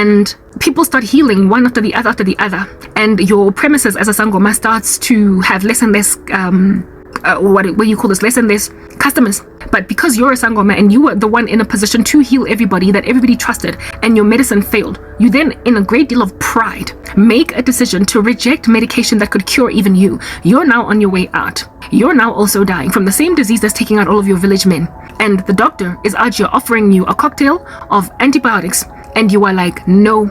and people start healing one after the other, and your premises as a sangoma starts to have less and less what you call this, less and less customers. But because you're a sangoma and you were the one in a position to heal everybody that everybody trusted, and your medicine failed, you then, in a great deal of pride, make a decision to reject medication that could cure even you. You're now on your way out. You're now also dying from the same disease that's taking out all of your village men, and the doctor is out here offering you a cocktail of antibiotics, and you are like, no,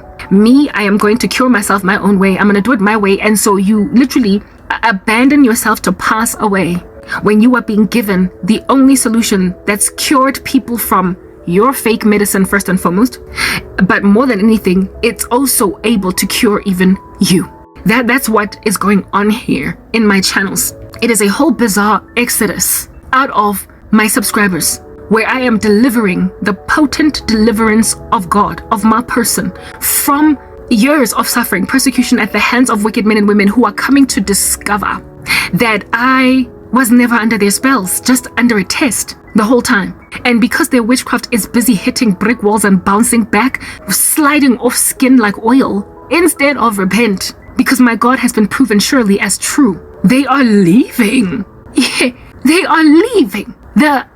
I am going to cure myself my own way. I'm going to do it my way. And so you literally abandon yourself to pass away when you are being given the only solution that's cured people from your fake medicine first and foremost, but more than anything, it's also able to cure even you. That's what is going on here in my channels. It is a whole bizarre exodus out of my subscribers, where I am delivering the potent deliverance of God, of my person, from years of suffering, persecution at the hands of wicked men and women who are coming to discover that I was never under their spells, just under a test the whole time. And because their witchcraft is busy hitting brick walls and bouncing back, sliding off skin like oil, instead of repent, because my God has been proven surely as true, they are leaving. Yeah, they are leaving. The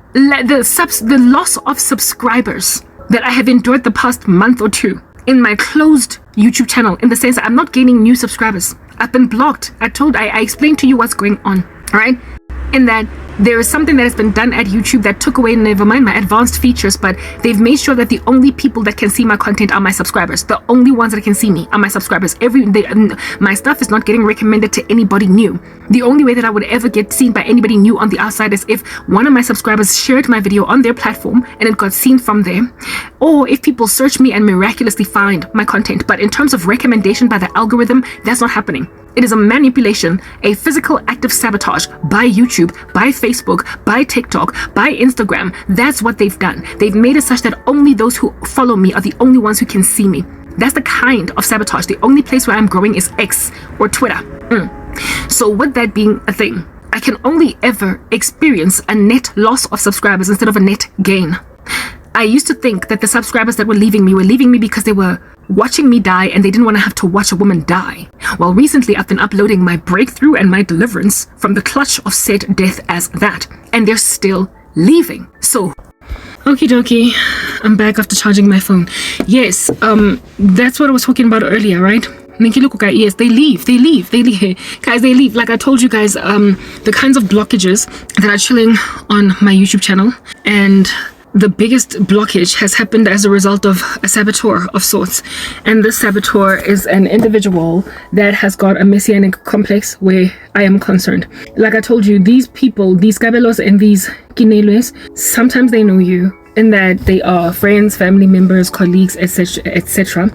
loss of subscribers that I have endured the past month or two in my closed YouTube channel, in the sense that I'm not gaining new subscribers. I've been blocked. I explained to you what's going on, right? In that there is something that has been done at YouTube that took away, never mind my advanced features, but they've made sure that the only people that can see my content are my subscribers. The only ones that can see me are my subscribers. My stuff is not getting recommended to anybody new. The only way that I would ever get seen by anybody new on the outside is if one of my subscribers shared my video on their platform and it got seen from there, or if people search me and miraculously find my content. But in terms of recommendation by the algorithm, that's not happening. It is a manipulation, a physical act of sabotage by YouTube, by Facebook, by TikTok, by Instagram. That's what they've done. They've made it such that only those who follow me are the only ones who can see me. That's the kind of sabotage. The only place where I'm growing is X or Twitter. So with that being a thing, I can only ever experience a net loss of subscribers instead of a net gain. I used to think that the subscribers that were leaving me because they were watching me die and they didn't want to have to watch a woman die. Well, recently I've been uploading my breakthrough and my deliverance from the clutch of said death as that, and they're still leaving. So, okie dokie, I'm back after charging my phone. Yes, that's what I was talking about earlier, right? Yes, they leave. Guys, they leave. Like I told you guys, the kinds of blockages that are chilling on my YouTube channel, and the biggest blockage has happened as a result of a saboteur of sorts. And this saboteur is an individual that has got a Messianic complex where I am concerned. Like I told you, these people, these Kabelos and these Kinelwes, sometimes they know you in that they are friends, family members, colleagues, etc., etc.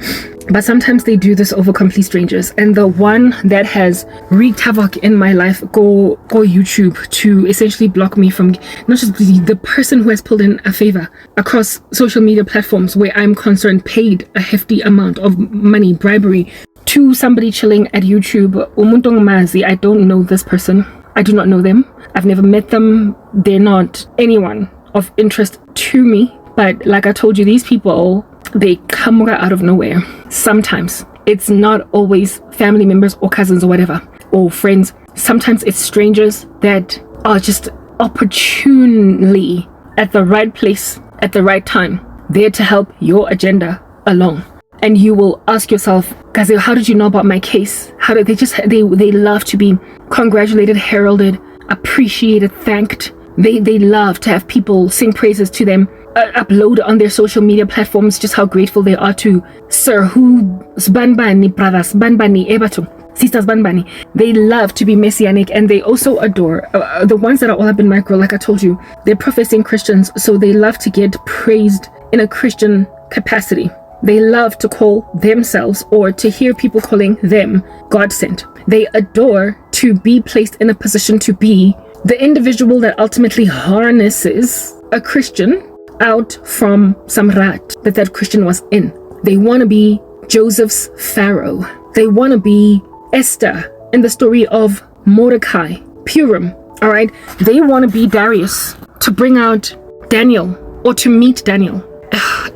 But sometimes they do this over complete strangers. And the one that has wreaked havoc in my life, go YouTube to essentially block me from not just the person who has pulled in a favor across social media platforms where I'm concerned, paid a hefty amount of money, bribery, to somebody chilling at YouTube. Umuntong Mazi, I don't know this person. I do not know them. I've never met them. They're not anyone of interest to me. But like I told you, these people, they come out of nowhere. Sometimes it's not always family members or cousins or whatever, or friends. Sometimes it's strangers that are just opportunely at the right place at the right time, there to help your agenda along. And you will ask yourself, guys, how did you know about my case? How did they love to be congratulated, heralded, appreciated, thanked. They love to have people sing praises to them, upload on their social media platforms just how grateful they are to Sir Who, Banbani brothers, Banbani Ebatu, sisters Banbani. They love to be Messianic, and they also adore the ones that are all up in micro. Like I told you, they're professing Christians, so they love to get praised in a Christian capacity. They love to call themselves, or to hear people calling them, God sent. They adore to be placed in a position to be the individual that ultimately harnesses a Christian out from some rat that Christian was in. They want to be Joseph's Pharaoh. They want to be Esther in the story of Mordecai, Purim. All right. They want to be Darius to bring out Daniel, or to meet Daniel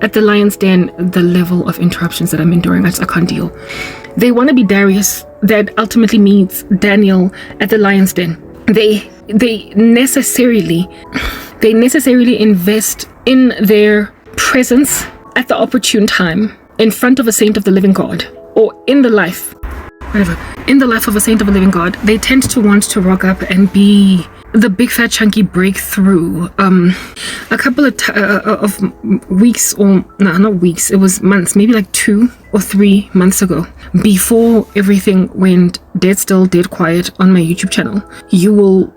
at the Lion's Den, the level of interruptions that I'm enduring, I can't deal. They want to be Darius, that ultimately meets Daniel at the Lion's Den. They necessarily invest in their presence at the opportune time in front of a saint of the living God, or in the life of a saint of a living God. They tend to want to rock up and be the big fat chunky breakthrough. A couple of weeks, or no, not weeks, it was months, maybe like 2 or 3 months ago, before everything went dead quiet on my YouTube channel, you will,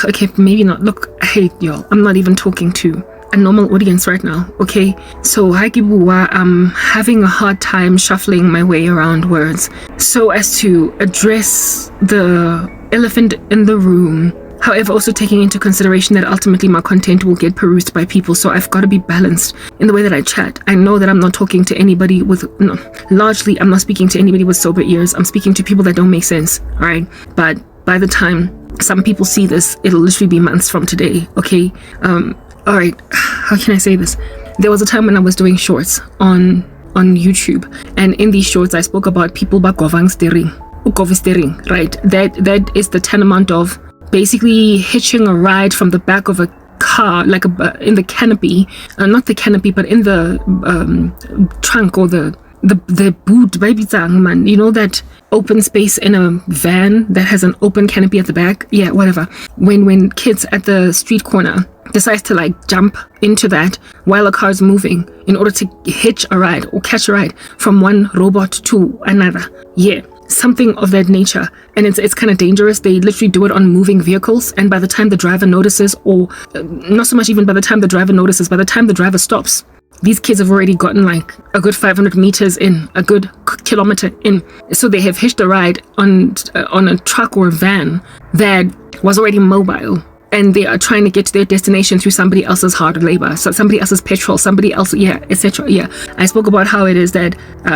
okay, maybe not, look, hey y'all, I'm not even talking to a normal audience right now, okay? So I'm having a hard time shuffling my way around words so as to address the elephant in the room. However, also taking into consideration that ultimately my content will get perused by people, so I've got to be balanced in the way that I chat. I know that I'm not talking to anybody largely I'm not speaking to anybody with sober ears. I'm speaking to people that don't make sense, alright? But by the time some people see this, it'll literally be months from today, okay? Alright, how can I say this? There was a time when I was doing shorts on YouTube, and in these shorts I spoke about people govang steering, right? That is the tantamount of basically hitching a ride from the back of a car, like in the canopy, not the canopy, but in the trunk, or the boot, baby man, you know, that open space in a van that has an open canopy at the back. Yeah, whatever. When kids at the street corner decides to like jump into that while a car's moving in order to hitch a ride or catch a ride from one robot to another. Yeah, something of that nature. And it's kind of dangerous. They literally do it on moving vehicles, and by the time the driver notices, or not so much even by the time the driver notices, by the time the driver stops, these kids have already gotten like a good 500 meters in, a good kilometer in. So they have hitched a ride on a truck or a van that was already mobile, and they are trying to get to their destination through somebody else's hard labor, so somebody else's petrol, somebody else, yeah, etc. Yeah, I spoke about how it is that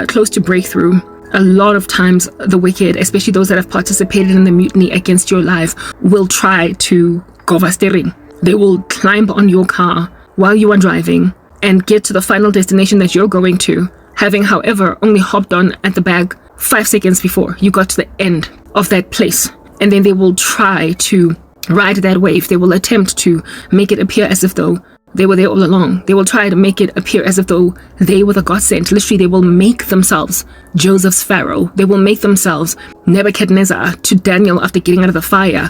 close to breakthrough, a lot of times the wicked, especially those that have participated in the mutiny against your life, will try to govastering. They will climb on your car while you are driving and get to the final destination that you're going to, having, however, only hopped on at the bag 5 seconds before you got to the end of that place. And then they will try to ride that wave. They will attempt to make it appear as if though they were there all along. They will try to make it appear as if though they were the God sent. Literally, they will make themselves Joseph's Pharaoh. They will make themselves Nebuchadnezzar to Daniel after getting out of the fire,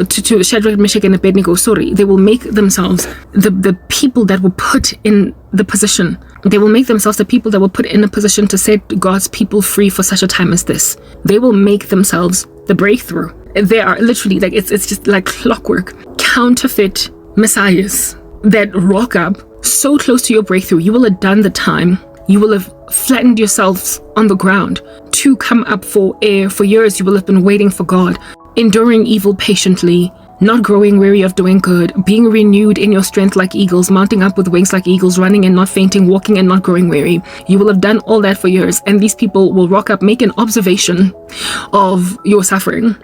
to Shadrach, Meshach, and Abednego. They will make themselves the people that will put in the position. They will make themselves the people that will put in a position to set God's people free for such a time as this. They will make themselves the breakthrough. They are literally like, it's just like clockwork, counterfeit messiahs that rock up so close to your breakthrough. You will have done the time. You will have flattened yourselves on the ground to come up for air. For years, you will have been waiting for God, enduring evil patiently, not growing weary of doing good, being renewed in your strength like eagles, mounting up with wings like eagles, running and not fainting, walking and not growing weary. You will have done all that for years, and these people will rock up, make an observation of your suffering.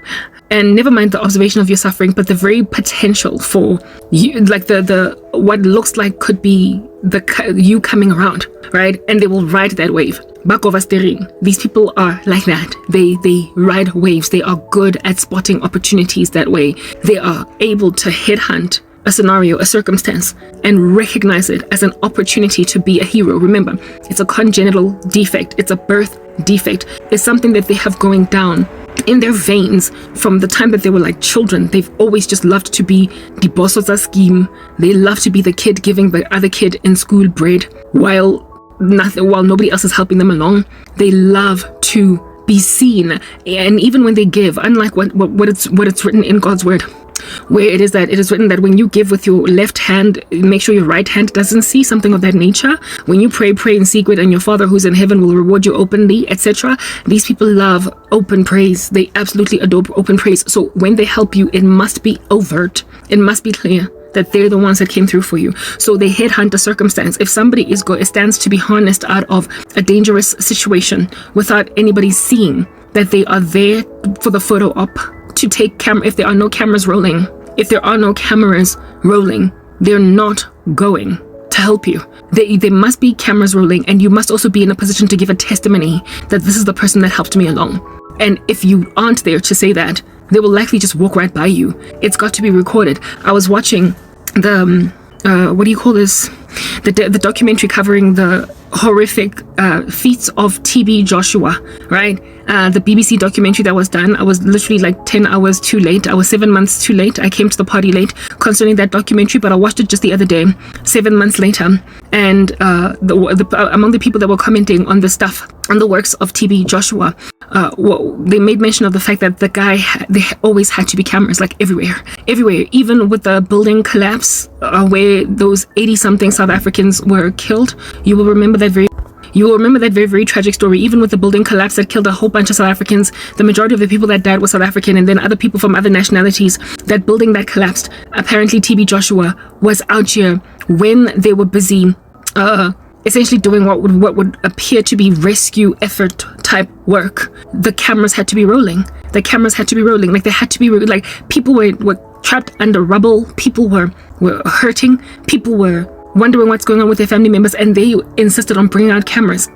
And never mind the observation of your suffering, but the very potential for you, like the what looks like could be you coming around, right? And they will ride that wave. These people are like that. They ride waves. They are good at spotting opportunities that way. They are able to headhunt a scenario, a circumstance, and recognize it as an opportunity to be a hero. Remember, it's a congenital defect. It's a birth defect. It's something that they have going down in their veins from the time that they were like children. They've always just loved to be the boss of the scheme. They love to be the kid giving the other kid in school bread while nobody else is helping them along. They love to be seen, and even when they give, unlike what it's written in God's word, where it is written that when you give with your left hand, make sure your right hand doesn't see, something of that nature. When you pray in secret, and your Father who's in heaven will reward you openly, etc. These people love open praise. They absolutely adore open praise. So when they help you, it must be overt. It must be clear that they're the ones that came through for you. So they headhunt a circumstance. If somebody stands to be harnessed out of a dangerous situation without anybody seeing that they are there for the photo op, to take camera, if there are no cameras rolling, they're not going to help you. there must be cameras rolling, and you must also be in a position to give a testimony that this is the person that helped me along. And if you aren't there to say that, they will likely just walk right by you. It's got to be recorded. I was watching the what do you call this? The documentary covering the horrific feats of TB Joshua, right? The BBC documentary that was done. I was literally like 10 hours too late. I was 7 months too late. I came to the party late concerning that documentary, but I watched it just the other day, 7 months later. And among the people that were commenting on the stuff, on the works of TB Joshua, they made mention of the fact that the guy, there always had to be cameras, like everywhere, even with the building collapse where those 80-something South Africans were killed. You will remember that very tragic story. Even with the building collapse that killed a whole bunch of South Africans, the majority of the people that died were South African, and then other people from other nationalities. That building that collapsed, apparently TB Joshua was out here when they were busy essentially doing what would appear to be rescue effort type work. The cameras had to be rolling. Like they had to be like people were trapped under rubble. People were hurting. People were wondering what's going on with their family members, and they insisted on bringing out cameras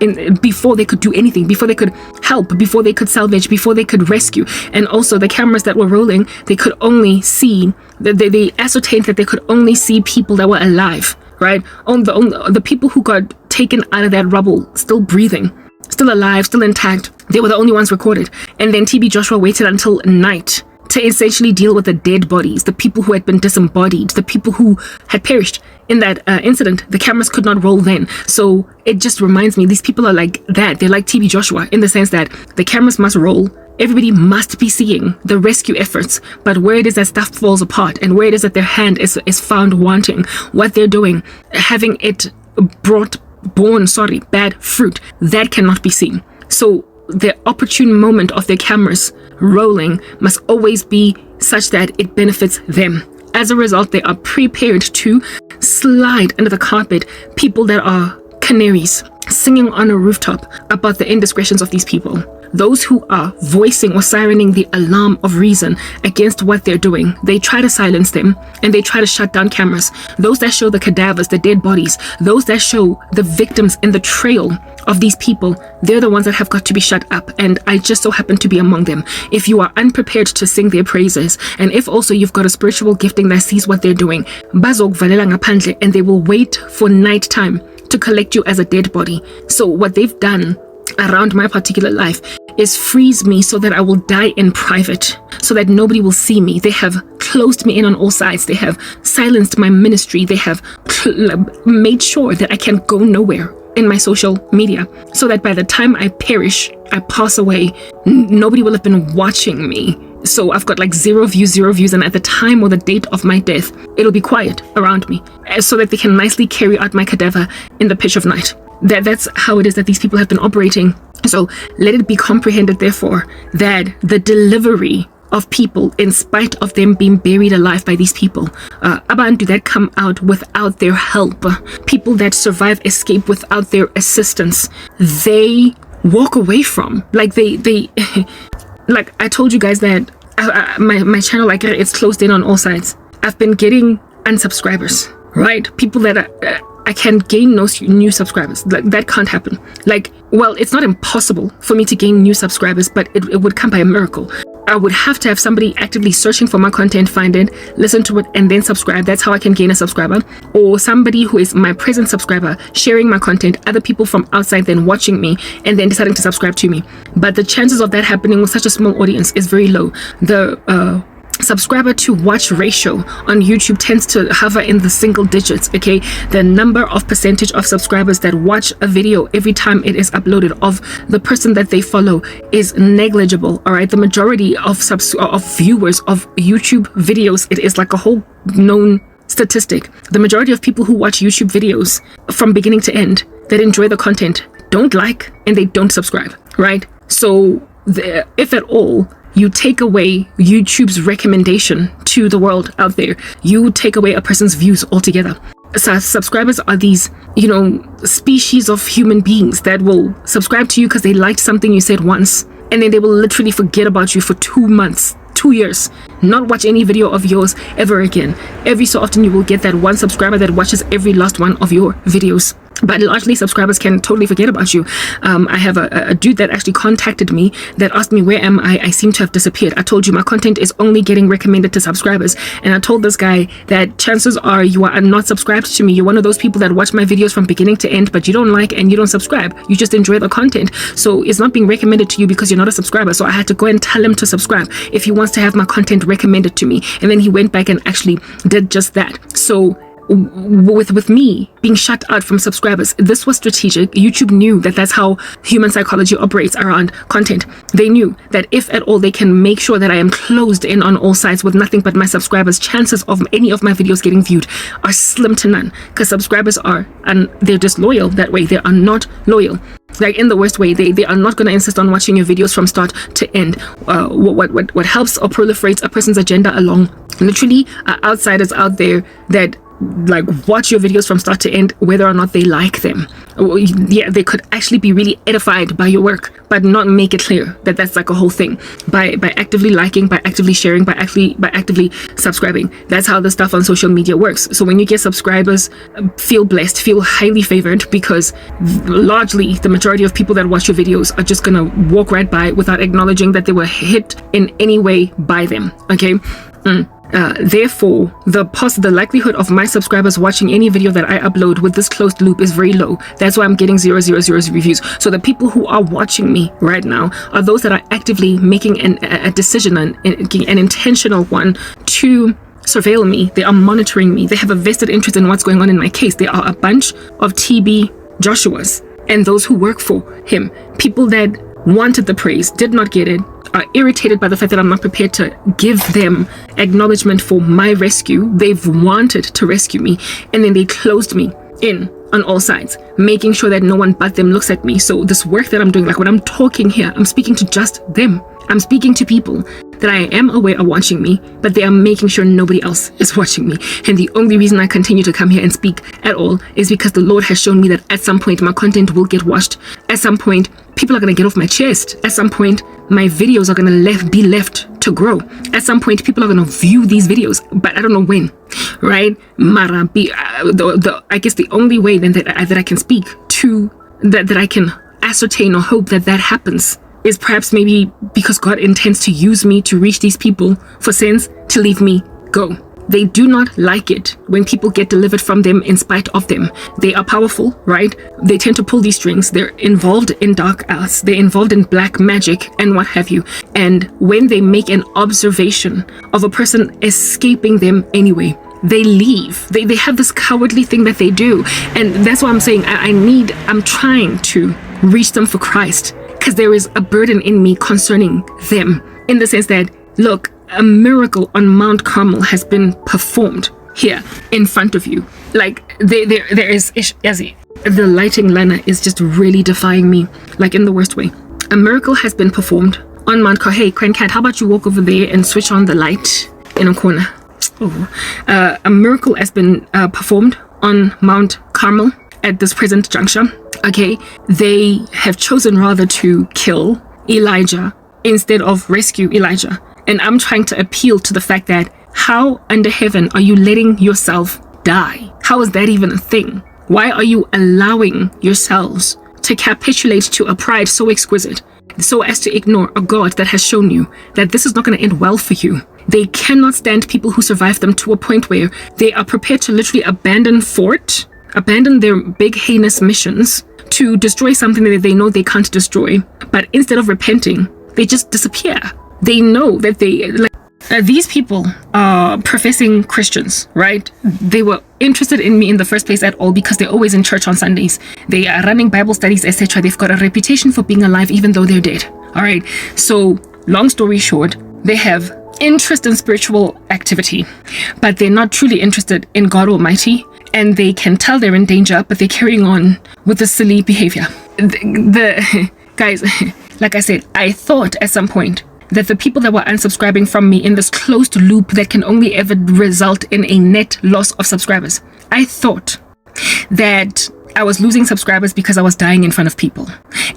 before they could do anything, before they could help, before they could salvage, before they could rescue. And also the cameras that were rolling, they could only see, they ascertained that they could only see people that were alive, right? The people who got taken out of that rubble, still breathing, still alive, still intact, they were the only ones recorded. And then TB Joshua waited until night to essentially deal with the dead bodies, the people who had been disembodied, the people who had perished in that incident. The cameras could not roll then. So it just reminds me, these people are like that. They're like TB Joshua in the sense that the cameras must roll. Everybody must be seeing the rescue efforts, but where it is that stuff falls apart and where it is that their hand is found wanting, what they're doing, having it born bad fruit, that cannot be seen. So the opportune moment of their cameras rolling must always be such that it benefits them. As a result, they are prepared to slide under the carpet people that are canaries singing on a rooftop about the indiscretions of these people. Those who are voicing or sirening the alarm of reason against what they're doing, they try to silence them and they try to shut down cameras. Those that show the cadavers, the dead bodies, those that show the victims in the trail of these people, they're the ones that have got to be shut up. And I just so happen to be among them. If you are unprepared to sing their praises, and if also you've got a spiritual gifting that sees what they're doing, bazokvalela ngaphandle, and they will wait for nighttime to collect you as a dead body. So what they've done around my particular life is freeze me so that I will die in private, so that nobody will see me. They have closed me in on all sides. They have silenced my ministry. They have made sure that I can go nowhere in my social media, so that by the time I perish, I pass away, nobody will have been watching me. So I've got like zero views, and at the time or the date of my death, it'll be quiet around me, so that they can nicely carry out my cadaver in the pitch of night. That's how it is that these people have been operating. So let it be comprehended, therefore, that the delivery of people, in spite of them being buried alive by these people, abantu that come out without their help, people that survive escape without their assistance, they walk away from. Like they like I told you guys that my channel, like, it's closed in on all sides. I've been getting unsubscribers, right? People that I can gain no new subscribers. Like, that can't happen. Like, well, it's not impossible for me to gain new subscribers, but it would come by a miracle. I would have to have somebody actively searching for my content, find it, listen to it, and then subscribe. That's how I can gain a subscriber. Or somebody who is my present subscriber, sharing my content, other people from outside then watching me, and then deciding to subscribe to me. But the chances of that happening with such a small audience is very low. The subscriber to watch ratio on YouTube tends to hover in the single digits. Okay, the number of percentage of subscribers that watch a video every time it is uploaded of the person that they follow is negligible. All right, the majority of viewers of YouTube videos, it is like a whole known statistic. The majority of people who watch YouTube videos from beginning to end, that enjoy the content, don't like and they don't subscribe, right? So if at all you take away YouTube's recommendation to the world out there, you take away a person's views altogether. So subscribers are these, species of human beings that will subscribe to you because they liked something you said once, and then they will literally forget about you for 2 months, 2 years, not watch any video of yours ever again. Every so often you will get that one subscriber that watches every last one of your videos. But largely subscribers can totally forget about you. I have a dude that actually contacted me that asked me, where am I? I seem to have disappeared. I told you my content is only getting recommended to subscribers. And I told this guy that chances are you are not subscribed to me. You're one of those people that watch my videos from beginning to end, but you don't like and you don't subscribe. You just enjoy the content. So it's not being recommended to you because you're not a subscriber. So I had to go and tell him to subscribe if he wants to have my content recommended to me. And then he went back and actually did just that. So with me being shut out from subscribers, this was strategic. YouTube knew that that's how human psychology operates around content. They knew that if at all they can make sure that I am closed in on all sides with nothing but my subscribers, chances of any of my videos getting viewed are slim to none, because subscribers are, and they're disloyal that way. They are not loyal. Like in the worst way, they are not going to insist on watching your videos from start to end. What helps or proliferates a person's agenda along literally are outsiders out there that like watch your videos from start to end, whether or not they like them. Yeah, they could actually be really edified by your work, but not make it clear that that's like a whole thing. By actively liking, by actively sharing, by actively subscribing. That's how the stuff on social media works. So when you get subscribers, feel blessed, feel highly favored, because largely the majority of people that watch your videos are just gonna walk right by without acknowledging that they were hit in any way by them. Okay. Therefore, the likelihood of my subscribers watching any video that I upload with this closed loop is very low. That's why I'm getting 0 reviews. So the people who are watching me right now are those that are actively making a decision, an intentional one, to surveil me. They are monitoring me. They have a vested interest in what's going on in my case. They are a bunch of TB Joshuas and those who work for him. People that wanted the praise, did not get it, are irritated by the fact that I'm not prepared to give them acknowledgement for my rescue. They've wanted to rescue me, and then they closed me in on all sides, making sure that no one but them looks at me. So this work that I'm doing, like when I'm talking here, I'm speaking to just them. I'm speaking to people that I am aware are watching me, but they are making sure nobody else is watching me. And the only reason I continue to come here and speak at all is because the Lord has shown me that at some point my content will get watched. At some point, people are going to get off my chest. At some point, my videos are going to be left to grow. At some point, people are going to view these videos, but I don't know when, right? Mara, I guess the only way then that I can speak to that I can ascertain or hope that happens is perhaps maybe because God intends to use me to reach these people for sense to leave me go. They do not like it when people get delivered from them in spite of them. They are powerful, right? They tend to pull these strings. They're involved in dark arts. They're involved in black magic and what have you. And when they make an observation of a person escaping them anyway, they leave. They have this cowardly thing that they do. And that's why I'm saying I'm trying to reach them for Christ, because there is a burden in me concerning them, in the sense that, look, a miracle on Mount Carmel has been performed here in front of you. Like there is, the lighting, Lana, is just really defying me, like in the worst way. A miracle has been performed on Mount Carmel. Hey, Cat, how about you walk over there and switch on the light in a corner? A miracle has been performed on Mount Carmel at this present juncture. Okay, they have chosen rather to kill Elijah instead of rescue Elijah. And I'm trying to appeal to the fact that how under heaven are you letting yourself die? How is that even a thing? Why are you allowing yourselves to capitulate to a pride so exquisite, so as to ignore a God that has shown you that this is not going to end well for you? They cannot stand people who survive them to a point where they are prepared to literally abandon Thwart, abandon their big heinous missions to destroy something that they know they can't destroy. But instead of repenting, they just disappear. They know that these people are professing Christians, right? They were interested in me in the first place at all because they're always in church on Sundays. They are running Bible studies, etc. They've got a reputation for being alive even though they're dead. All right. So long story short, they have interest in spiritual activity, but they're not truly interested in God Almighty. And they can tell they're in danger, but they're carrying on with the silly behavior. The guys, like I said, I thought at some point that the people that were unsubscribing from me in this closed loop that can only ever result in a net loss of subscribers, I thought that I was losing subscribers because I was dying in front of people.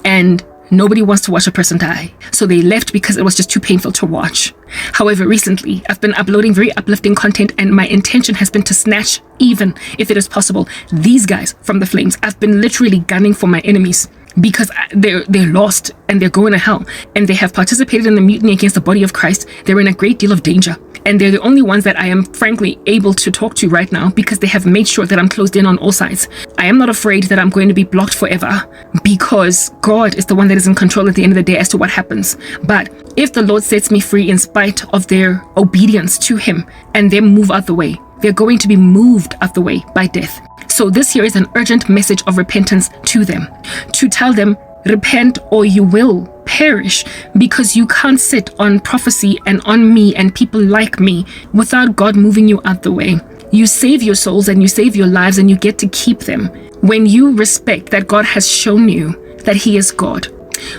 And Nobody wants to watch a person die, so they left because it was just too painful to watch. However, recently, I've been uploading very uplifting content, and my intention has been to snatch, even if it is possible, these guys from the flames. I've been literally gunning for my enemies because they're lost and they're going to hell, and they have participated in the mutiny against the body of Christ. They're in a great deal of danger, and they're the only ones that I am frankly able to talk to right now because they have made sure that I'm closed in on all sides. I am not afraid that I'm going to be blocked forever because God is the one that is in control at the end of the day as to what happens. But if the Lord sets me free in spite of their obedience to him and them move out the way, they're going to be moved out the way by death. So this here is an urgent message of repentance to them, to tell them, repent or you will perish, because you can't sit on prophecy and on me and people like me without God moving you out the way. You save your souls and you save your lives and you get to keep them when you respect that God has shown you that he is God.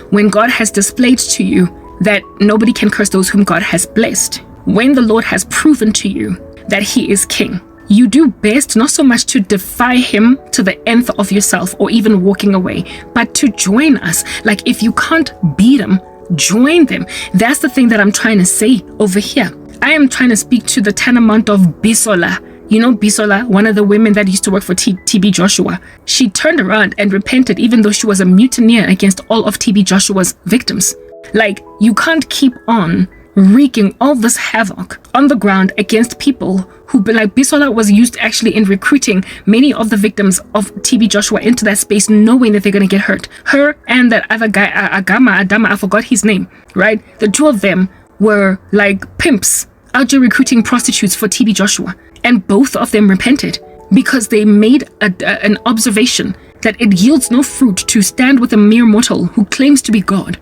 When God has displayed to you that nobody can curse those whom God has blessed. When the Lord has proven to you that he is king. You do best not so much to defy him to the nth of yourself or even walking away, but to join us. Like, if you can't beat them, join them. That's the thing that I'm trying to say over here. I am trying to speak to the tanamount of Bisola. You know Bisola, one of the women that used to work for TB Joshua. She turned around and repented even though she was a mutineer against all of TB Joshua's victims. Like, you can't keep on wreaking all this havoc on the ground against people who, like, Bisola was used actually in recruiting many of the victims of TB Joshua into that space, knowing that they're going to get hurt. Her and that other guy, Adama, I forgot his name, right? The two of them were like pimps out there recruiting prostitutes for TB Joshua. And both of them repented because they made an observation that it yields no fruit to stand with a mere mortal who claims to be God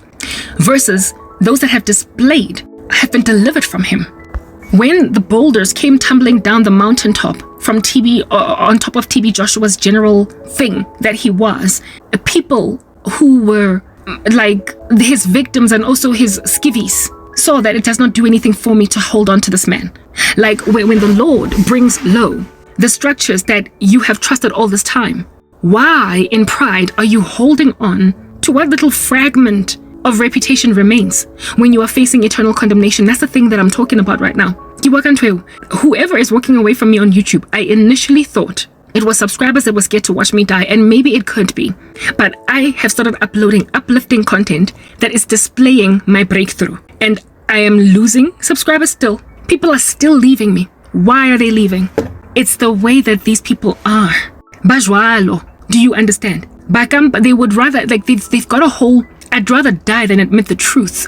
versus those that have been delivered from him. When the boulders came tumbling down the mountaintop from TB, on top of TB Joshua's general thing that he was, people who were like his victims and also his skivvies saw that it does not do anything for me to hold on to this man. Like, when the Lord brings low the structures that you have trusted all this time, why in pride are you holding on to what little fragment of reputation remains when you are facing eternal condemnation? That's the thing that I'm talking about right now. Whoever is walking away from me on YouTube, I initially thought it was subscribers that was scared to watch me die, and maybe it could be, but I have started uploading uplifting content that is displaying my breakthrough, and I am losing subscribers still. People are still leaving me. Why are they leaving? It's the way that these people are. Bajwalo, do you understand? They would rather, like, they've got a whole, I'd rather die than admit the truth.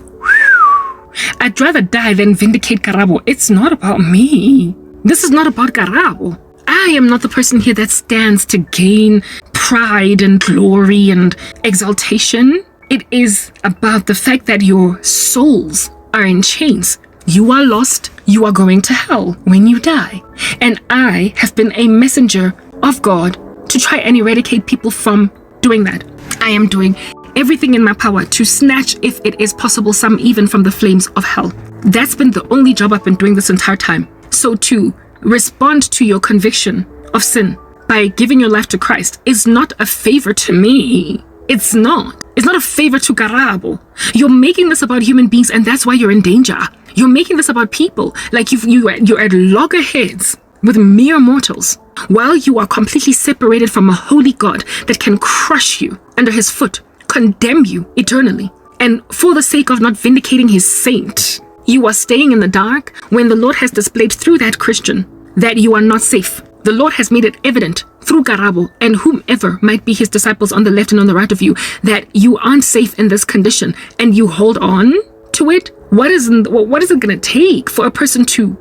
I'd rather die than vindicate Karabo. It's not about me. This is not about Karabo. I am not the person here that stands to gain pride and glory and exaltation. It is about the fact that your souls are in chains. You are lost. You are going to hell when you die. And I have been a messenger of God to try and eradicate people from doing that. I am doing everything in my power to snatch, if it is possible, some even from the flames of hell. That's been the only job I've been doing this entire time. So to respond to your conviction of sin by giving your life to Christ is not a favor to me. It's not a favor to Karabo. You're making this about human beings, and that's why you're in danger. You're making this about people. Like, you're at loggerheads with mere mortals, while you are completely separated from a holy God that can crush you under his foot, condemn you eternally. And for the sake of not vindicating his saint, you are staying in the dark when the Lord has displayed through that Christian that you are not safe. The Lord has made it evident through Karabo and whomever might be his disciples on the left and on the right of you that you aren't safe in this condition, and you hold on to it. What is it going to take for a person to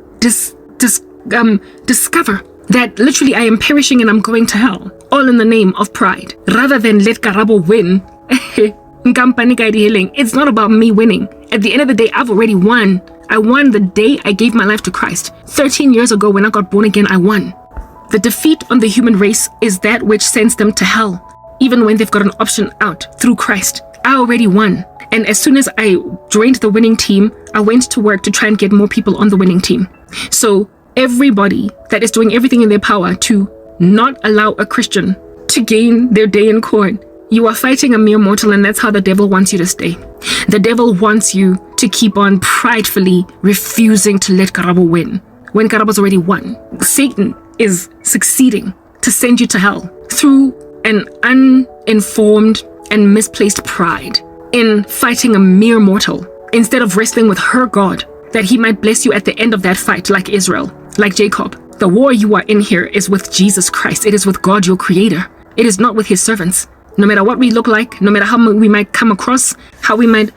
discover that literally I am perishing and I'm going to hell, all in the name of pride, rather than let Karabo win? It's not about me winning. At the end of the day, I've already won. I won the day I gave my life to Christ. 13 years ago, when I got born again, I won. The defeat on the human race is that which sends them to hell, even when they've got an option out through Christ. I already won. And as soon as I joined the winning team, I went to work to try and get more people on the winning team. So everybody that is doing everything in their power to not allow a Christian to gain their day in court, You are fighting a mere mortal, and that's how the devil wants you to stay. The devil wants you to keep on pridefully refusing to let Karabo win, when Karabo's already won. Satan is succeeding to send you to hell through an uninformed and misplaced pride in fighting a mere mortal, instead of wrestling with her God, that he might bless you at the end of that fight, like Israel, like Jacob. The war you are in here is with Jesus Christ. It is with God, your creator. It is not with his servants. No matter what we look like, no matter how we might come across, how we might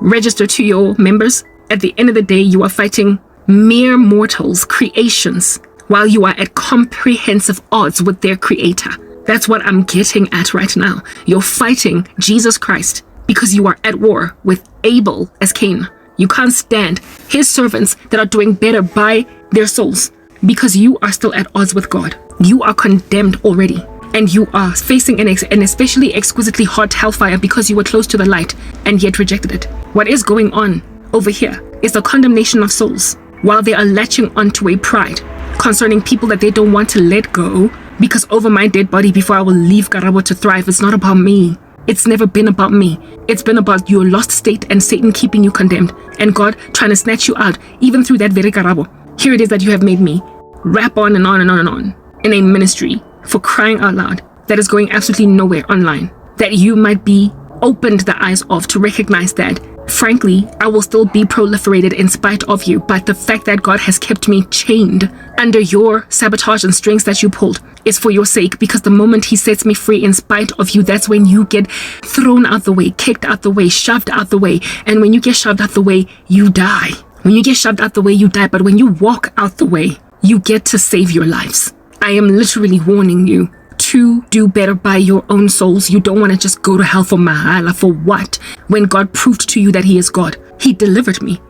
register to your members, at the end of the day, you are fighting mere mortals, creations, while you are at comprehensive odds with their creator. That's what I'm getting at right now. You're fighting Jesus Christ because you are at war with Abel as Cain. You can't stand his servants that are doing better by their souls because you are still at odds with God. You are condemned already, and you are facing an especially exquisitely hot hellfire because you were close to the light and yet rejected it. What is going on over here is the condemnation of souls while they are latching onto a pride concerning people that they don't want to let go, because over my dead body before I will leave Karabo to thrive. It's not about me. It's never been about me. It's been about your lost state and Satan keeping you condemned and God trying to snatch you out even through that very Karabo. Here it is that you have made me rap on and on and on and on in a ministry, for crying out loud, that is going absolutely nowhere online, that you might be opened the eyes of to recognize that, frankly, I will still be proliferated in spite of you, but the fact that God has kept me chained under your sabotage and strings that you pulled is for your sake, because the moment he sets me free in spite of you, that's when you get thrown out the way, kicked out the way, shoved out the way. And when you get shoved out the way, you die. When you get shoved out the way, you die. But when you walk out the way, you get to save your lives. I am literally warning you to do better by your own souls. You don't want to just go to hell for mahala. For what? When God proved to you that he is God. He delivered me.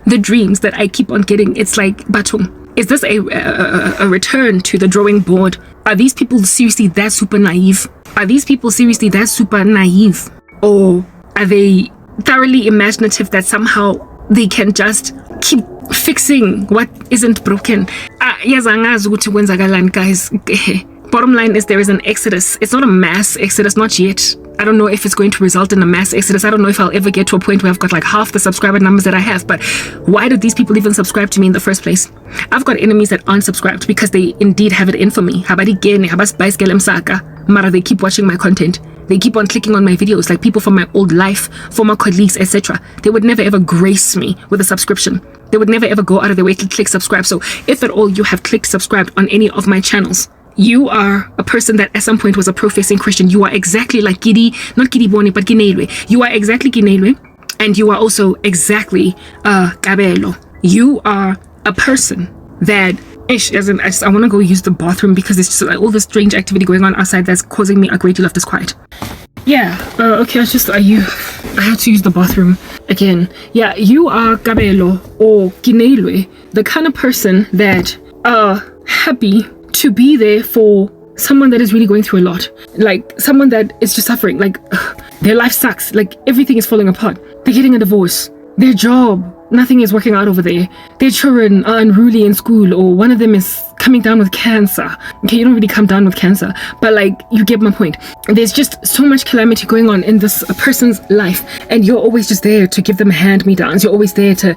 The dreams that I keep on getting, it's like, Batum, is this a return to the drawing board? Are these people seriously that super naive? Are these people seriously that super naive? Or are they thoroughly imaginative that somehow they can just keep fixing what isn't broken? Yes, guys. Bottom line is there is an exodus. It's not a mass exodus, not yet. I don't know if it's going to result in a mass exodus. I don't know if I'll ever get to a point where I've got like half the subscriber numbers that I have. But why did these people even subscribe to me in the first place? I've got enemies that aren't subscribed because they indeed have it in for me. Mara, they keep watching my content. They keep on clicking on my videos, like people from my old life, former colleagues, etc. They would never ever grace me with a subscription. They would never ever go out of their way to click subscribe. So if at all you have clicked subscribed on any of my channels, you are a person that at some point was a professing Christian. You are exactly like not Gidi Boni, but Ginelwe. You are exactly Ginelwe, and you are also exactly Kabelo. You are a person that I want to go use the bathroom because there's just like all this strange activity going on outside that's causing me a great deal of disquiet. Yeah, okay, I had to use the bathroom again. Yeah, you are Kabelo or Ginelwe, the kind of person that are happy to be there for someone that is really going through a lot, like someone that is just suffering, like their life sucks, like everything is falling apart. They're getting a divorce, their job, nothing is working out over there, their children are unruly in school, or one of them is coming down with cancer. Okay, you don't really come down with cancer, but like, you get my point. There's just so much calamity going on in this person's life, and you're always just there to give them hand-me-downs. You're always there to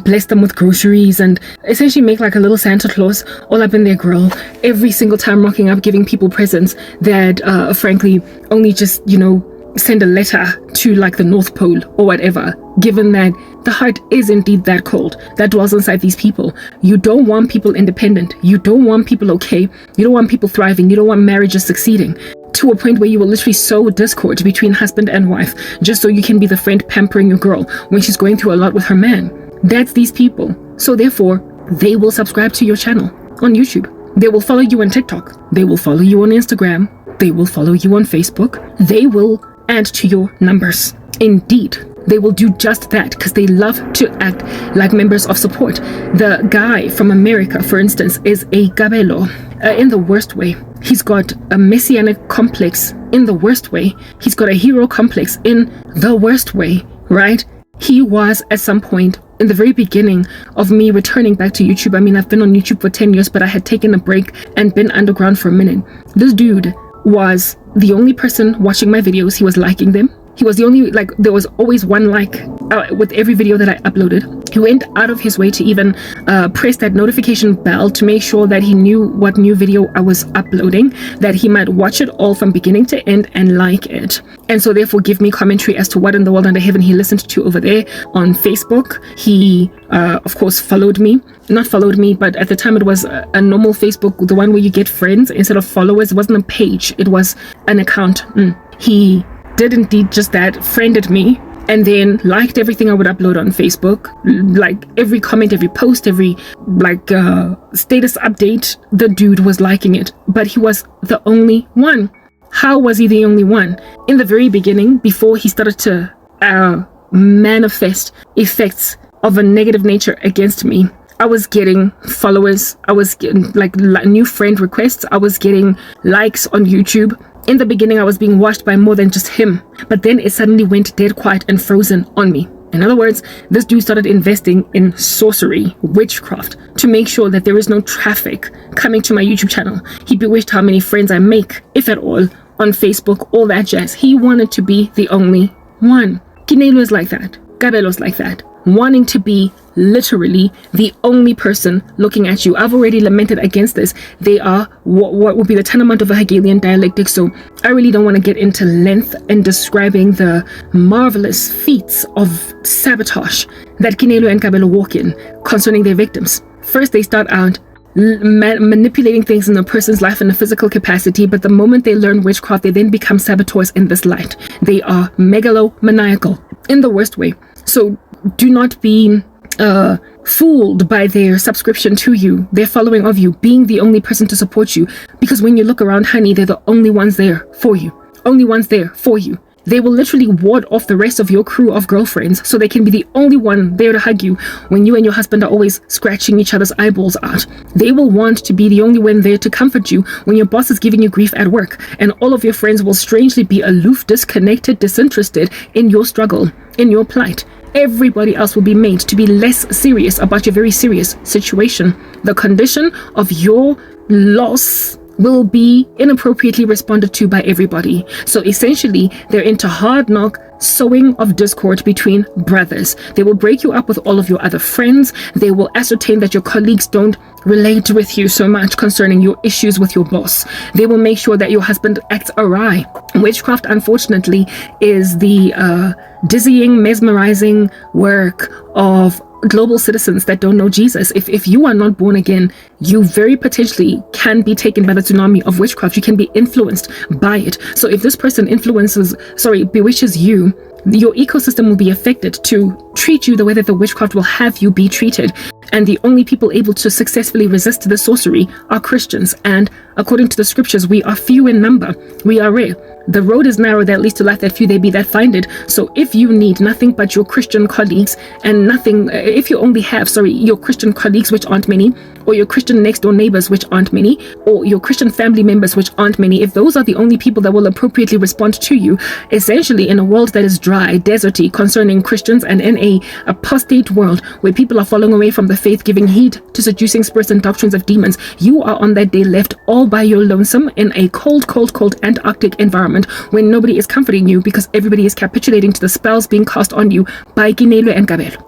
bless them with groceries and essentially make like a little Santa Claus all up in their grill every single time, rocking up, giving people presents that frankly only just, send a letter to like the North Pole or whatever, given that the heart is indeed that cold that dwells inside these people. You don't want people independent. You don't want people okay. You don't want people thriving. You don't want marriages succeeding to a point where you will literally sow discord between husband and wife just so you can be the friend pampering your girl when she's going through a lot with her man. That's these people. So therefore, they will subscribe to your channel on YouTube. They will follow you on TikTok. They will follow you on Instagram. They will follow you on Facebook. They will add to your numbers. Indeed, they will do just that because they love to act like members of support. The guy from America, for instance, is a Kabelo in the worst way. He's got a Messianic complex in the worst way. He's got a hero complex in the worst way, right? He was at some point in the very beginning of me returning back to YouTube. I mean, I've been on YouTube for 10 years, but I had taken a break and been underground for a minute. This dude was the only person watching my videos. He was liking them. He was the only, like, there was always one like with every video that I uploaded. He went out of his way to even press that notification bell to make sure that he knew what new video I was uploading, that he might watch it all from beginning to end and like it. And so therefore give me commentary as to what in the world under heaven he listened to over there on Facebook. He, of course, followed me. Not followed me, but at the time it was a normal Facebook, the one where you get friends instead of followers. It wasn't a page, it was an account. He did indeed just that, friended me, and then liked everything I would upload on Facebook, like every comment, every post, every status update. The dude was liking it, but he was the only one. How was he the only one? In the very beginning, before he started to manifest effects of a negative nature against me, I was getting followers, I was getting like new friend requests, I was getting likes on YouTube. In the beginning, I was being watched by more than just him, but then it suddenly went dead quiet and frozen on me. In other words, this dude started investing in sorcery, witchcraft, to make sure that there is no traffic coming to my YouTube channel. He bewitched how many friends I make, if at all, on Facebook, all that jazz. He wanted to be the only one. Kinelo is like that. Kabelo's like that. Wanting to be literally the only person looking at you. I've already lamented against this. They are what would be the tenement of a Hegelian dialectic, so I really don't want to get into length in describing the marvelous feats of sabotage that Kinelo and Kabelo walk in concerning their victims. First, they start out manipulating things in a person's life in a physical capacity, but the moment they learn witchcraft, they then become saboteurs in this light. They are megalomaniacal in the worst way. So do not be fooled by their subscription to you, their following of you, being the only person to support you. Because when you look around, honey, they're the only ones there for you. Only ones there for you. They will literally ward off the rest of your crew of girlfriends so they can be the only one there to hug you when you and your husband are always scratching each other's eyeballs out. They will want to be the only one there to comfort you when your boss is giving you grief at work, and all of your friends will strangely be aloof, disconnected, disinterested in your struggle, in your plight. Everybody else will be made to be less serious about your very serious situation. The condition of your loss will be inappropriately responded to by everybody. So essentially, they're into hard knock sowing of discord between brothers. They will break you up with all of your other friends. They will ascertain that your colleagues don't relate with you so much concerning your issues with your boss. They will make sure that your husband acts awry. Witchcraft, unfortunately, is the dizzying, mesmerizing work of global citizens that don't know Jesus. If you are not born again, you very potentially can be taken by the tsunami of witchcraft. You can be influenced by it. So if this person bewitches you, your ecosystem will be affected to treat you the way that the witchcraft will have you be treated. And the only people able to successfully resist the sorcery are Christians. And according to the scriptures, we are few in number. We are rare. The road is narrow that leads to life, that few they be that find it. So if you need nothing but your Christian colleagues and nothing, if you only have, your Christian colleagues, which aren't many, or your Christian next door neighbors, which aren't many, or your Christian family members, which aren't many, if those are the only people that will appropriately respond to you, essentially in a world that is dry, deserty concerning Christians, and in a apostate world where people are falling away from the faith, giving heed to seducing spirits and doctrines of demons, you are on that day left all by your lonesome in a cold Antarctic environment when nobody is comforting you because everybody is capitulating to the spells being cast on you by Kinelo and Kabelo.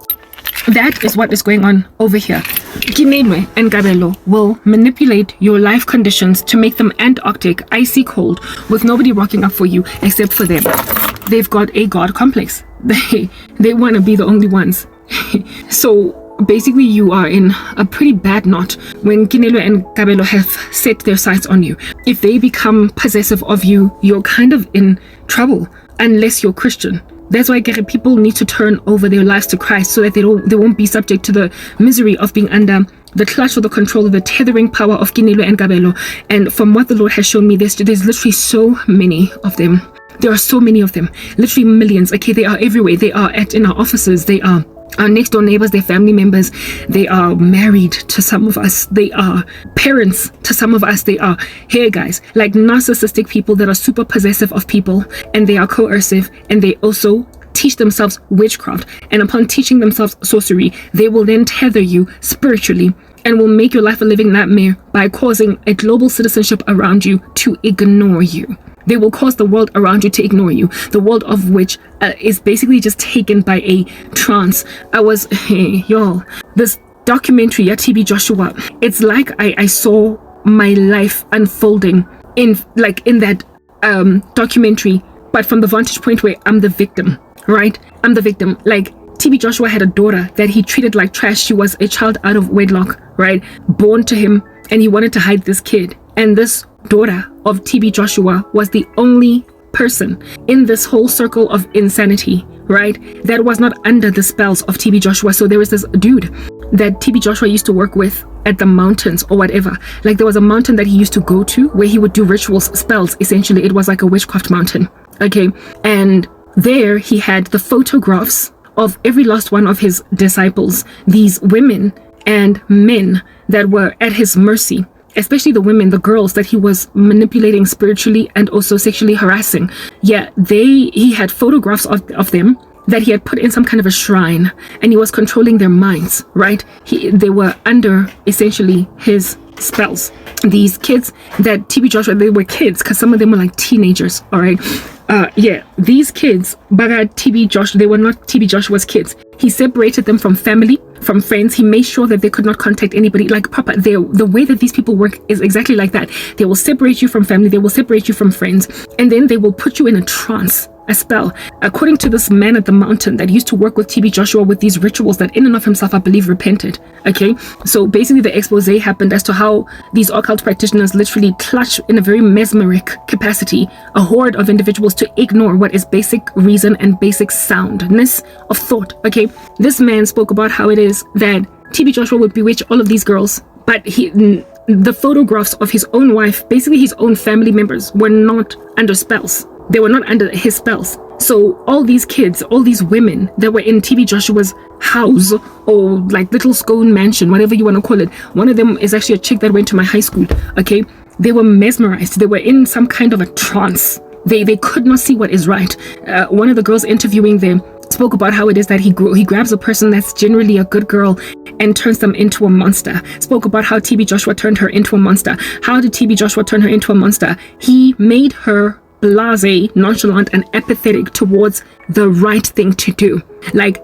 That is what is going on over here. Kinelo and Kabelo will manipulate your life conditions to make them Antarctic, icy cold, with nobody rocking up for you except for them. They've got a God complex. They want to be the only ones. So basically, you are in a pretty bad knot when Kinelo and Kabelo have set their sights on you. If they become possessive of you, you're kind of in trouble unless you're Christian. That's why people need to turn over their lives to Christ so that they won't be subject to the misery of being under the clutch or the control of the tethering power of Kinelo and Kabelo. And from what the Lord has shown me, there's literally so many of them. There are so many of them, literally millions. Okay, they are everywhere. They are in our offices. They are our next door neighbors, their family members. They are married to some of us. They are parents to some of us. They are guys, like narcissistic people that are super possessive of people, and they are coercive, and they also teach themselves witchcraft. And upon teaching themselves sorcery, they will then tether you spiritually and will make your life a living nightmare by causing a global citizenship around you to ignore you. They will cause the world around you to ignore you. The world of which is basically just taken by a trance. Y'all, this documentary, TB Joshua, it's like I saw my life unfolding in that documentary, but from the vantage point where I'm the victim, right? I'm the victim. Like, TB Joshua had a daughter that he treated like trash. She was a child out of wedlock, right? Born to him, and he wanted to hide this kid. And this daughter of TB Joshua was the only person in this whole circle of insanity, right, that was not under the spells of TB Joshua. So there was this dude that TB Joshua used to work with at the mountains or whatever. Like, there was a mountain that he used to go to where he would do rituals, spells. Essentially, it was like a witchcraft mountain. Okay. And there he had the photographs of every last one of his disciples, these women and men that were at his mercy, especially the women, the girls that he was manipulating spiritually and also sexually harassing. Yeah, he had photographs of them that he had put in some kind of a shrine, and he was controlling their minds, right? They were under essentially his spells. These kids that TB Joshua, they were kids because some of them were like teenagers, all right? These kids, Baga TB Joshua, they were not TB Joshua's kids. He separated them from family, from friends. He made sure that they could not contact anybody. Like, Papa, the way that these people work is exactly like that. They will separate you from family, they will separate you from friends, and then they will put you in a trance, a spell. According to this man at the mountain that used to work with TB Joshua with these rituals that in and of himself, I believe, repented. Okay, so basically the expose happened as to how these occult practitioners literally clutch in a very mesmeric capacity a horde of individuals to ignore what is basic reason and basic soundness of thought. Okay, this man spoke about how it is that TB Joshua would bewitch all of these girls, but the photographs of his own wife, basically his own family members, were not under spells. They were not under his spells. So all these kids, all these women that were in TB Joshua's house, or like little scone mansion, whatever you want to call it. One of them is actually a chick that went to my high school. Okay, they were mesmerized. They were in some kind of a trance. They could not see what is right. One of the girls interviewing them spoke about how it is that he grabs a person that's generally a good girl and turns them into a monster. Spoke about how TB Joshua turned her into a monster. How did TB Joshua turn her into a monster? He made her blasé, nonchalant, and apathetic towards the right thing to do. Like,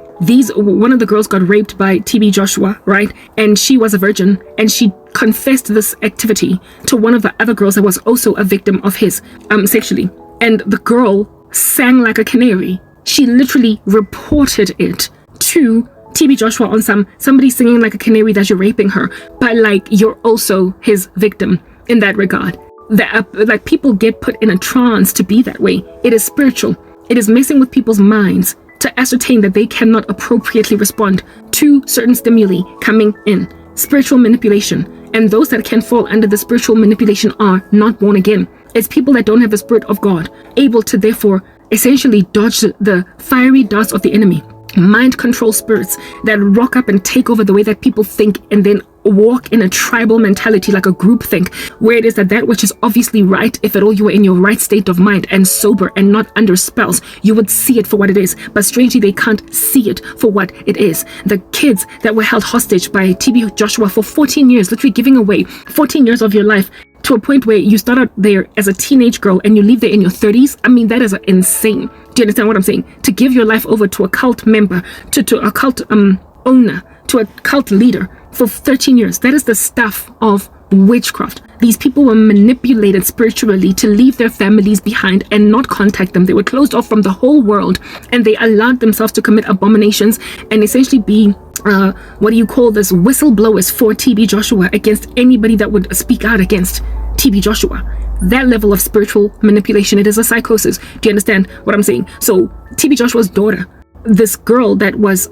one of the girls got raped by TB Joshua, right? And she was a virgin, and she confessed this activity to one of the other girls that was also a victim of his sexually. And the girl sang like a canary. She literally reported it to TB Joshua on somebody singing like a canary that you're raping her, but like you're also his victim in that regard. Like, people get put in a trance to be that way. It is spiritual. It is messing with people's minds to ascertain that they cannot appropriately respond to certain stimuli coming in. Spiritual manipulation. And those that can fall under the spiritual manipulation are not born again. It's people that don't have the Spirit of God, able to therefore essentially dodge the fiery darts of the enemy. Mind control spirits that rock up and take over the way that people think, and then walk in a tribal mentality, like a group think, where it is that which is obviously right, if at all you were in your right state of mind and sober and not under spells, you would see it for what it is. But strangely, they can't see it for what it is. The kids that were held hostage by TB Joshua for 14 years, literally giving away 14 years of your life, to a point where you start out there as a teenage girl and you leave there in your 30s. I mean, that is insane. Do you understand what I'm saying? To give your life over to a cult member, to a cult owner, to a cult leader for 13 years. That is the stuff of witchcraft. These people were manipulated spiritually to leave their families behind and not contact them. They were closed off from the whole world, and they allowed themselves to commit abominations and essentially be what do you call this, whistleblowers for TB Joshua against anybody that would speak out against TB Joshua. That level of spiritual manipulation, it is a psychosis. Do you understand what I'm saying? So TB Joshua's daughter, this girl that was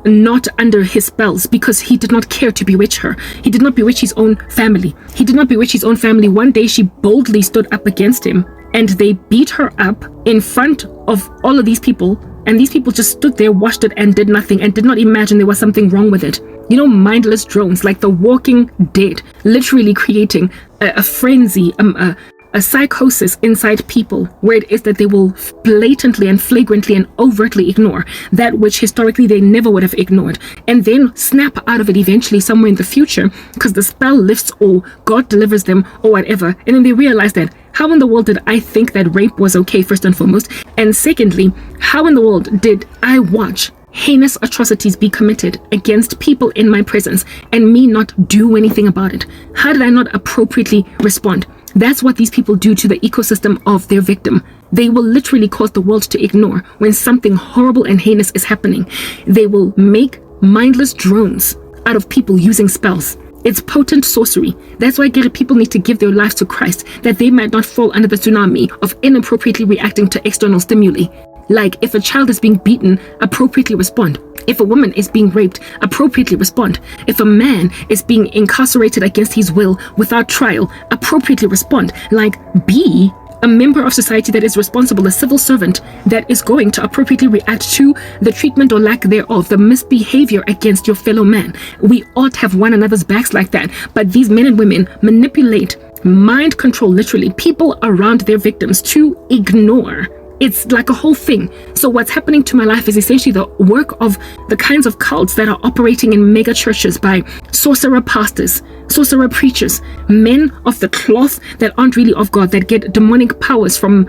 not under his spells, because he did not care to bewitch her. He did not bewitch his own family. He did not bewitch his own family. One day she boldly stood up against him, and they beat her up in front of all of these people. And these people just stood there, watched it, and did nothing, and did not imagine there was something wrong with it. You know, mindless drones, like the walking dead, literally creating a frenzy, a psychosis inside people, where it is that they will blatantly and flagrantly and overtly ignore that which historically they never would have ignored, and then snap out of it eventually somewhere in the future because the spell lifts or God delivers them or whatever, and then they realize that How in the world did I think that rape was okay, first and foremost? And secondly, how in the world did I watch heinous atrocities be committed against people in my presence and me not do anything about it? How did I not appropriately respond? That's what these people do to the ecosystem of their victim. They will literally cause the world to ignore when something horrible and heinous is happening. They will make mindless drones out of people using spells. It's potent sorcery. That's why people need to give their lives to Christ, that they might not fall under the tsunami of inappropriately reacting to external stimuli. Like, if a child is being beaten, appropriately respond. If a woman is being raped, appropriately respond. If a man is being incarcerated against his will without trial, appropriately respond. Like, be a member of society that is responsible, a civil servant that is going to appropriately react to the treatment or lack thereof, the misbehavior against your fellow man. We ought to have one another's backs like that. But these men and women manipulate, mind control, literally, people around their victims to ignore. It's like a whole thing. So what's happening to my life is essentially the work of the kinds of cults that are operating in mega churches by sorcerer pastors, sorcerer preachers, men of the cloth that aren't really of God, that get demonic powers from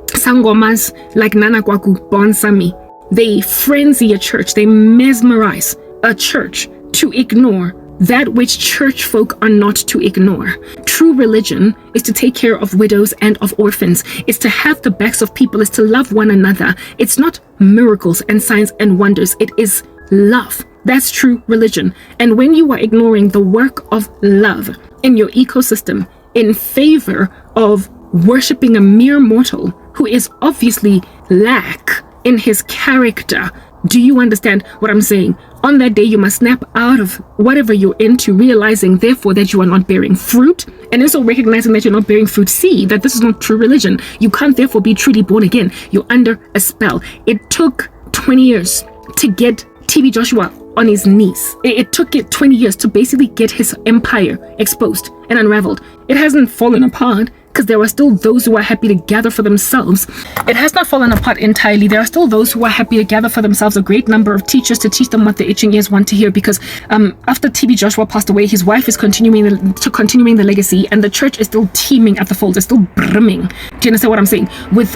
sangomas like Nana Kwaku Bonsami. They frenzy a church, they mesmerize a church to ignore that which church folk are not to ignore. True religion is to take care of widows and of orphans. It's to have the backs of people. It's to love one another. It's not miracles and signs and wonders. It is love. That's true religion. And when you are ignoring the work of love in your ecosystem in favor of worshiping a mere mortal who is obviously lack in his character, do you understand what I'm saying? On that day, you must snap out of whatever you're into, realizing, therefore, that you are not bearing fruit, and also recognizing that you're not bearing fruit. See that this is not true religion. You can't, therefore, be truly born again. You're under a spell. It took 20 years to get TB Joshua on his knees. It took it 20 years to basically get his empire exposed and unraveled. It hasn't fallen apart, because there are still those who are happy to gather for themselves. It has not fallen apart entirely. There are still those who are happy to gather for themselves a great number of teachers to teach them what the itching ears want to hear, because after TB Joshua passed away, his wife is continuing the legacy, and the church is still teeming at the folds. It's still brimming. Do you understand what I'm saying? With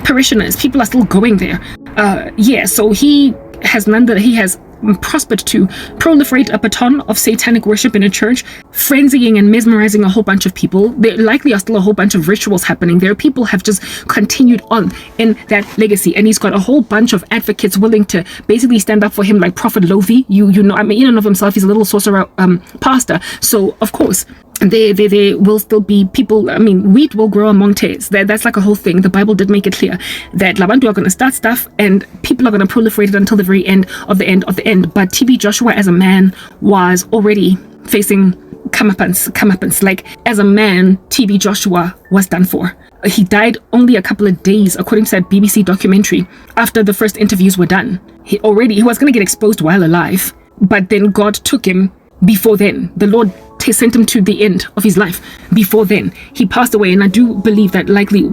parishioners, people are still going there. So he has prospered to proliferate a baton of satanic worship in a church, frenzying and mesmerizing a whole bunch of people. There likely are still a whole bunch of rituals happening there. People have just continued on in that legacy, and he's got a whole bunch of advocates willing to basically stand up for him, like Prophet Lovi. You know, I mean, in and of himself, he's a little sorcerer pastor. So of course, there will still be people. I mean, wheat will grow among tares. That's like a whole thing. The Bible did make it clear that Labantu are going to start stuff and people are going to proliferate it until the very end of the end of the end. But TB Joshua as a man was already facing comeuppance. Like, as a man, TB Joshua was done for. He died only a couple of days, according to that BBC documentary, after the first interviews were done. He was going to get exposed while alive, but then God took him before then. The Lord sent him to the end of his life. Before then, he passed away, and I do believe that likely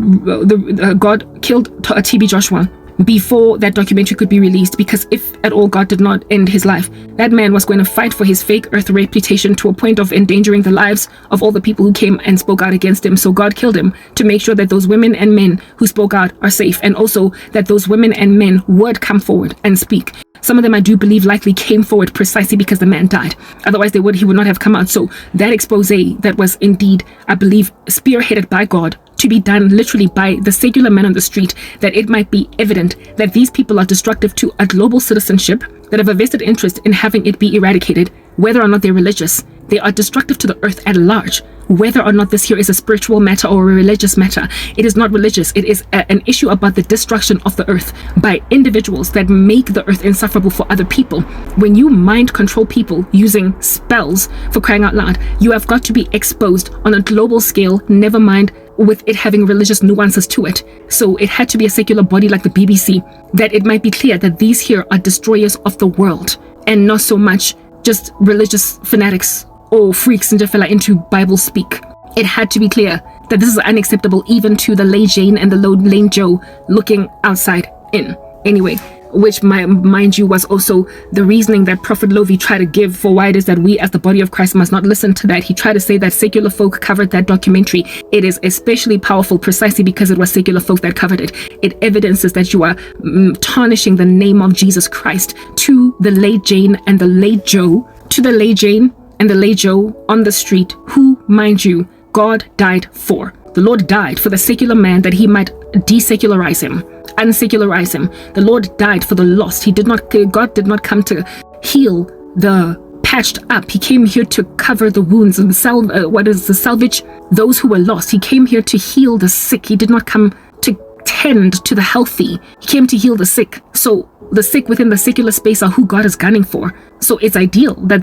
God killed TB Joshua before that documentary could be released, because if at all God did not end his life, that man was going to fight for his fake earth reputation to a point of endangering the lives of all the people who came and spoke out against him. So God killed him to make sure that those women and men who spoke out are safe, and also that those women and men would come forward and speak. Some of them, I do believe, likely came forward precisely because the man died. Otherwise, he would not have come out. So that expose that was indeed, I believe, spearheaded by God, to be done literally by the secular man on the street, that it might be evident that these people are destructive to a global citizenship, that have a vested interest in having it be eradicated, whether or not they're religious. They are destructive to the earth at large, whether or not this here is a spiritual matter or a religious matter. It is not religious. It is an issue about the destruction of the earth by individuals that make the earth insufferable for other people. When you mind control people using spells, for crying out loud, you have got to be exposed on a global scale, never mind with it having religious nuances to it. So it had to be a secular body like the BBC, that it might be clear that these here are destroyers of the world, and not so much just religious fanatics or freaks and fella into Bible speak. It had to be clear that this is unacceptable even to the lay Jane and the lane Joe looking outside in. Anyway, which mind you was also the reasoning that Prophet Lovi tried to give for why it is that we as the body of Christ must not listen to that. He tried to say that secular folk covered that documentary. It is especially powerful precisely because it was secular folk that covered it. It evidences that you are tarnishing the name of Jesus Christ to the late Jane and the late Joe, to the late Jane and the late Joe on the street, who, mind you, God died for. The Lord died for the secular man that he might desecularize him, unsecularize him. The Lord died for the lost. God did not come to heal the patched up. He came here to cover the wounds and salvage those who were lost. He came here to heal the sick. He did not come to tend to the healthy. He came to heal the sick. So the sick within the secular space are who God is gunning for. So it's ideal that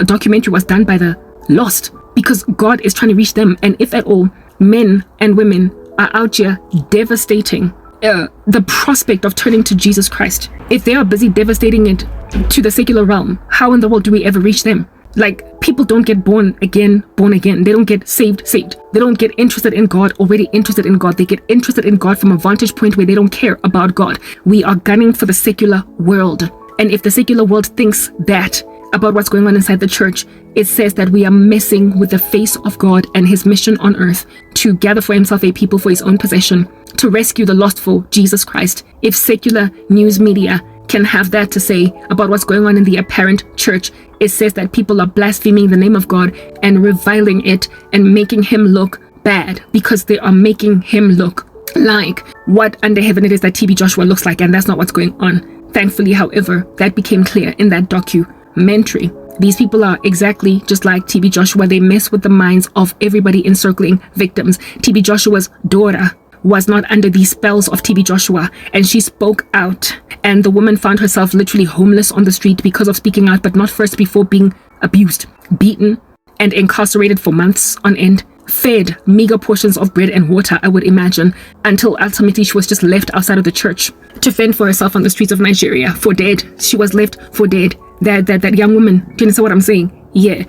documentary was done by the lost, because God is trying to reach them. And if at all, men and women are out here devastating the prospect of turning to Jesus Christ, if they are busy devastating it to the secular realm, how in the world do we ever reach them? Like, people don't get born again. They don't get saved. They don't get interested in God, already interested in God. They get interested in God from a vantage point where they don't care about God. We are gunning for the secular world. And if the secular world thinks that about what's going on inside the church, it says that we are messing with the face of God and his mission on earth to gather for himself a people for his own possession, to rescue the lost for Jesus Christ. If secular news media can have that to say about what's going on in the apparent church, it says that people are blaspheming the name of God and reviling it and making him look bad, because they are making him look like what under heaven it is that TB Joshua looks like, and that's not what's going on. Thankfully, however, that became clear in that documentary. These people are exactly just like TB Joshua. They mess with the minds of everybody encircling victims. TB Joshua's daughter was not under these spells of TB Joshua, and she spoke out, and the woman found herself literally homeless on the street because of speaking out, but not first before being abused, beaten, and incarcerated for months on end, fed meager portions of bread and water, I would imagine, until ultimately she was just left outside of the church to fend for herself on the streets of Nigeria for dead. She was left for dead. That young woman, do you understand what I'm saying? Yeah.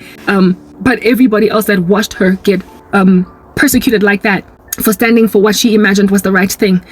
But everybody else that watched her get persecuted like that for standing for what she imagined was the right thing,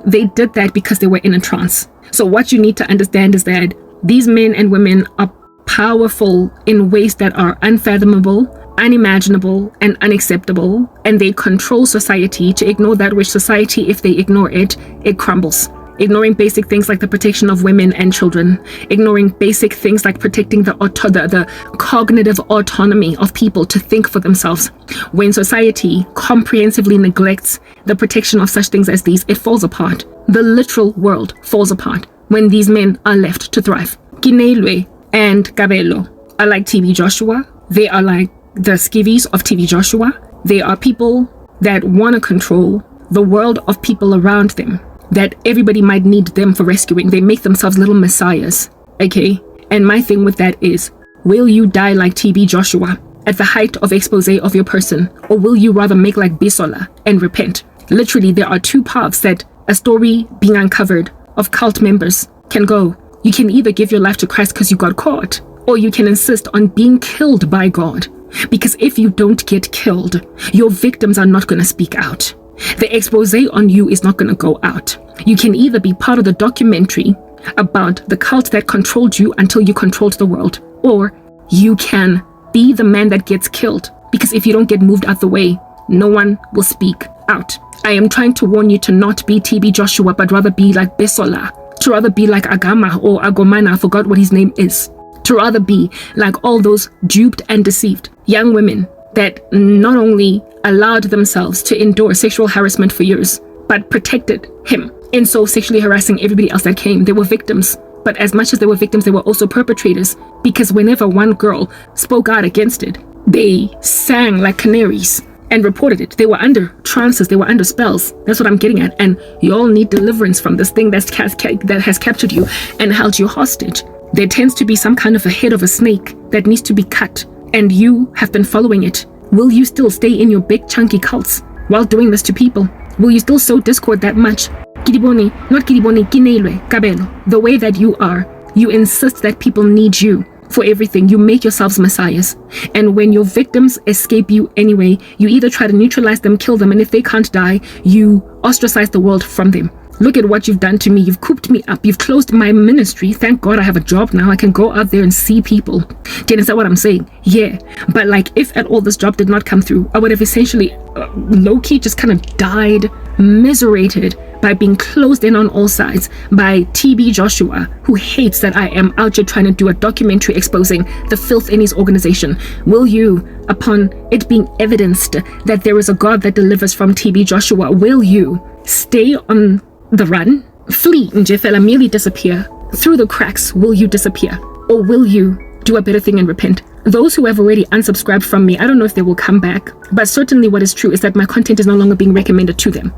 they did that because they were in a trance. So what you need to understand is that these men and women are powerful in ways that are unfathomable, unimaginable, and unacceptable, and they control society to ignore that which society, if they ignore it, it crumbles. Ignoring basic things like the protection of women and children, ignoring basic things like protecting the cognitive autonomy of people to think for themselves. When society comprehensively neglects the protection of such things as these, it falls apart. The literal world falls apart when these men are left to thrive. Kinelwe and Kabelo are like TB Joshua. They are like the skivvies of TB Joshua. They are people that want to control the world of people around them, that everybody might need them for rescuing. They make themselves little messiahs, okay? And my thing with that is, will you die like TB Joshua at the height of expose of your person, or will you rather make like Bisola and repent? Literally, there are two paths that a story being uncovered of cult members can go. You can either give your life to Christ because you got caught, or you can insist on being killed by God. Because if you don't get killed, your victims are not going to speak out. The expose on you is not going to go out. You can either be part of the documentary about the cult that controlled you until you controlled the world, or you can be the man that gets killed, because if you don't get moved out the way, no one will speak out. I am trying to warn you to not be TB Joshua, but rather be like Besola, to rather be like Agama or Agomana, I forgot what his name is, to rather be like all those duped and deceived young women that not only allowed themselves to endure sexual harassment for years, but protected him in so sexually harassing everybody else that came. They were victims, but as much as they were victims, they were also perpetrators, because whenever one girl spoke out against it, they sang like canaries and reported it. They were under trances, they were under spells. That's what I'm getting at. And you all need deliverance from this thing that has captured you and held you hostage. There tends to be some kind of a head of a snake that needs to be cut, and you have been following it. Will you still stay in your big chunky cults while doing this to people? Will you still sow discord that much? Kiriboni, not Kiriboni, Kinelwe, Kabelo. The way that you are, you insist that people need you for everything. You make yourselves messiahs. And when your victims escape you anyway, you either try to neutralize them, kill them, and if they can't die, you ostracize the world from them. Look at what you've done to me. You've cooped me up. You've closed my ministry. Thank God I have a job now. I can go out there and see people. Do you understand what I'm saying? Yeah. But like, if at all this job did not come through, I would have essentially low-key just kind of died, miserated by being closed in on all sides by TB Joshua, who hates that I am out here trying to do a documentary exposing the filth in his organization. Will you, upon it being evidenced that there is a God that delivers from TB Joshua, will you stay on the run, flee, Njefela, merely disappear through the cracks? Will you disappear, or will you do a better thing and repent? Those who have already unsubscribed from me, I don't know if they will come back, but certainly what is true is that my content is no longer being recommended to them.